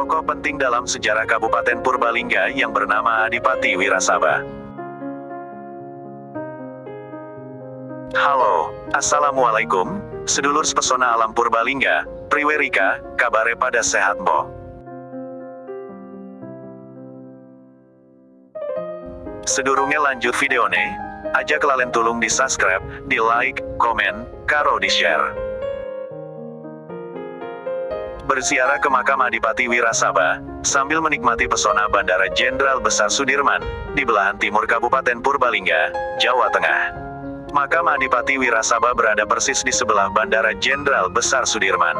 Tokoh penting dalam sejarah Kabupaten Purbalingga yang bernama Adipati Wirasaba. Halo, Assalamualaikum, sedulur pesona alam Purbalingga, Priwerika, kabare pada sehat bo. Sedurunge lanjut videone, aja kelalen tulung di subscribe, di like, komen, karo di share. Berziarah ke makam Adipati Wirasaba, sambil menikmati pesona Bandara Jenderal Besar Sudirman, di belahan timur Kabupaten Purbalingga, Jawa Tengah. Makam Adipati Wirasaba berada persis di sebelah Bandara Jenderal Besar Sudirman.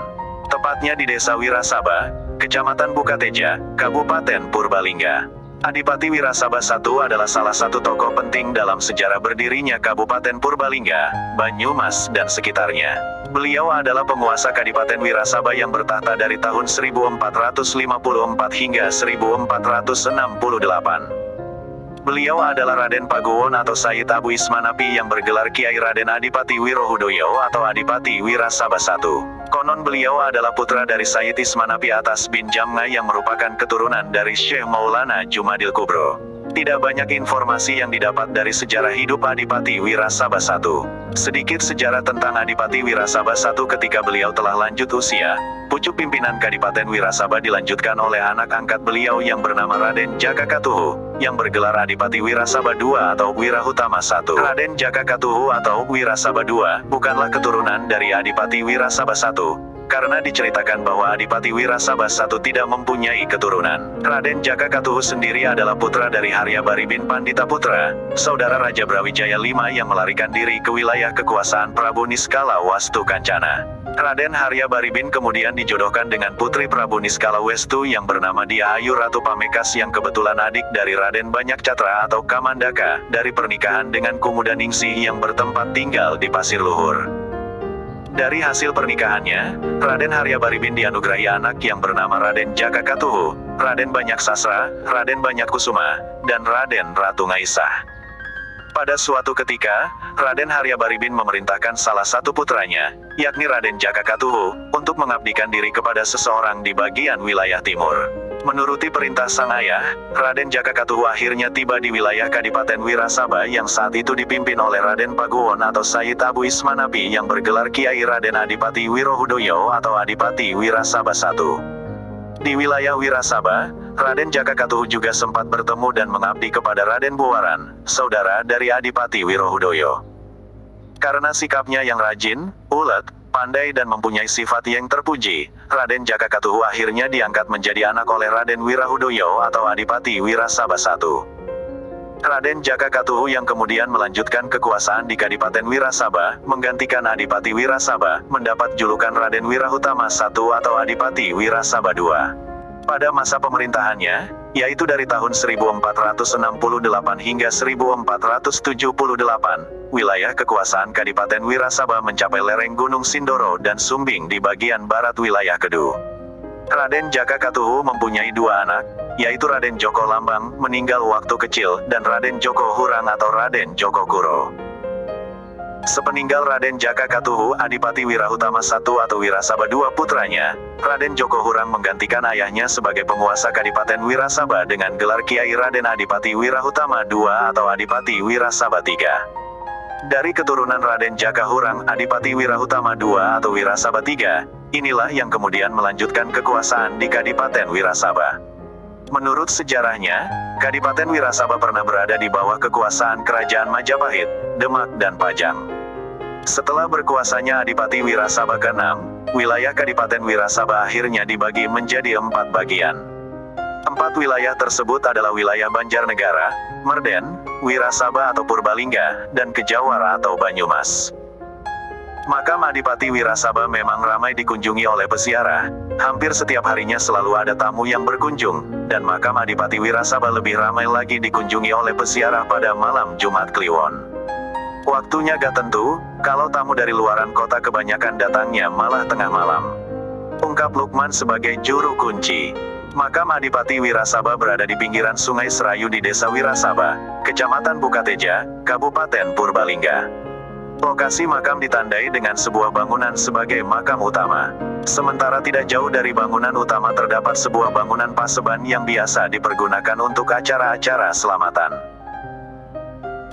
Tepatnya di Desa Wirasaba, Kecamatan Bukateja, Kabupaten Purbalingga. Adipati Wirasaba I adalah salah satu tokoh penting dalam sejarah berdirinya Kabupaten Purbalingga, Banyumas dan sekitarnya. Beliau adalah penguasa Kadipaten Wirasaba yang bertahta dari tahun 1454 hingga 1468. Beliau adalah Raden Paguwon atau Sayyid Abu Ismanapi yang bergelar Kiai Raden Adipati Wirohudoyo atau Adipati Wirasaba I. Konon beliau adalah putra dari Sayyid Ismanapi Atas bin Jamnga yang merupakan keturunan dari Syekh Maulana Jumadil Kubro. Tidak banyak informasi yang didapat dari sejarah hidup Adipati Wirasaba I. Sedikit sejarah tentang Adipati Wirasaba I ketika beliau telah lanjut usia. Pucuk pimpinan Kadipaten Wirasaba dilanjutkan oleh anak angkat beliau yang bernama Raden Jaka Katuhu, yang bergelar Adipati Wirasaba II atau Wirahutama I. Raden Jaka Katuhu atau Wirasaba II bukanlah keturunan dari Adipati Wirasaba I, karena diceritakan bahwa Adipati Wirasaba I tidak mempunyai keturunan. Raden Jaka Katuhu sendiri adalah putra dari Haryabari bin Pandita Putra, saudara Raja Brawijaya V yang melarikan diri ke wilayah kekuasaan Prabu Niskala Wastu Kancana. Raden Haryabari bin kemudian dijodohkan dengan putri Prabu Niskala Westu yang bernama Dia Ayu Ratu Pamekas yang kebetulan adik dari Raden Banyak Catra atau Kamandaka, dari pernikahan dengan Kumudaningsih yang bertempat tinggal di Pasir Luhur. Dari hasil pernikahannya, Raden Haryabari bin dianugerahi anak yang bernama Raden Jaka Katuhu, Raden Banyak Sasra, Raden Banyak Kusuma, dan Raden Ratu Ngaisah. Pada suatu ketika, Raden Haryabari bin memerintahkan salah satu putranya, yakni Raden Jaka Katuhu, untuk mengabdikan diri kepada seseorang di bagian wilayah timur. Menuruti perintah sang ayah, Raden Jaka Katuhu akhirnya tiba di wilayah Kadipaten Wirasaba yang saat itu dipimpin oleh Raden Paguwon atau Sayyid Abu Ismanapi yang bergelar Kiai Raden Adipati Wirohudoyo atau Adipati Wirasaba I. Di wilayah Wirasaba, Raden Jaka Katuhu juga sempat bertemu dan mengabdi kepada Raden Buwaran, saudara dari Adipati Wirohudoyo. Karena sikapnya yang rajin, ulet, pandai dan mempunyai sifat yang terpuji, Raden Jaka Katuhu akhirnya diangkat menjadi anak oleh Raden Wirohudoyo atau Adipati Wirasaba I. Raden Jaka Katuhu yang kemudian melanjutkan kekuasaan di Kadipaten Wirasaba, menggantikan Adipati Wirasaba, mendapat julukan Raden Wirahutama I atau Adipati Wirasaba II. Pada masa pemerintahannya, yaitu dari tahun 1468 hingga 1478, wilayah kekuasaan Kadipaten Wirasaba mencapai lereng Gunung Sindoro dan Sumbing di bagian barat wilayah Kedu. Raden Jaka Katuhu mempunyai dua anak, yaitu Raden Joko Lambang, meninggal waktu kecil, dan Raden Joko Hurang atau Raden Joko Kuro. Sepeninggal Raden Jaka Katuhu, Adipati Wirahutama I atau Wirasaba II putranya, Raden Joko Hurang menggantikan ayahnya sebagai penguasa Kadipaten Wirasaba dengan gelar Kiai Raden Adipati Wirahutama II atau Adipati Wirasaba III. Dari keturunan Raden Jaka Hurang, Adipati Wirahutama II atau Wirasaba III, inilah yang kemudian melanjutkan kekuasaan di Kadipaten Wirasaba. Menurut sejarahnya, Kadipaten Wirasaba pernah berada di bawah kekuasaan Kerajaan Majapahit, Demak dan Pajang. Setelah berkuasanya Adipati Wirasaba ke-6, wilayah Kadipaten Wirasaba akhirnya dibagi menjadi 4 bagian. 4 wilayah tersebut adalah wilayah Banjarnegara, Merden, Wirasaba atau Purbalingga, dan Kejawara atau Banyumas. Makam Adipati Wirasaba memang ramai dikunjungi oleh peziarah. Hampir setiap harinya selalu ada tamu yang berkunjung, dan makam Adipati Wirasaba lebih ramai lagi dikunjungi oleh peziarah pada malam Jumat Kliwon. Waktunya gak tentu, kalau tamu dari luaran kota kebanyakan datangnya malah tengah malam. Ungkap Lukman sebagai juru kunci. Makam Adipati Wirasaba berada di pinggiran Sungai Serayu di Desa Wirasaba, Kecamatan Bukateja, Kabupaten Purbalingga. Lokasi makam ditandai dengan sebuah bangunan sebagai makam utama. Sementara tidak jauh dari bangunan utama terdapat sebuah bangunan paseban yang biasa dipergunakan untuk acara-acara selamatan.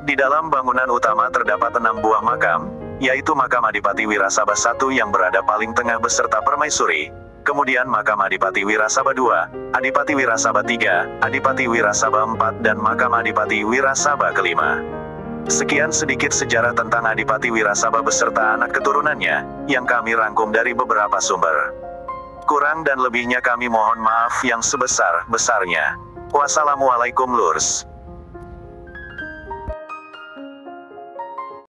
Di dalam bangunan utama terdapat 6 buah makam, yaitu makam Adipati Wirasaba I yang berada paling tengah beserta permaisuri, kemudian makam Adipati Wirasaba II, Adipati Wirasaba III, Adipati Wirasaba IV, dan makam Adipati Wirasaba V. Sekian sedikit sejarah tentang Adipati Wirasaba beserta anak keturunannya, yang kami rangkum dari beberapa sumber. Kurang dan lebihnya kami mohon maaf yang sebesar-besarnya. Wassalamualaikum lurs.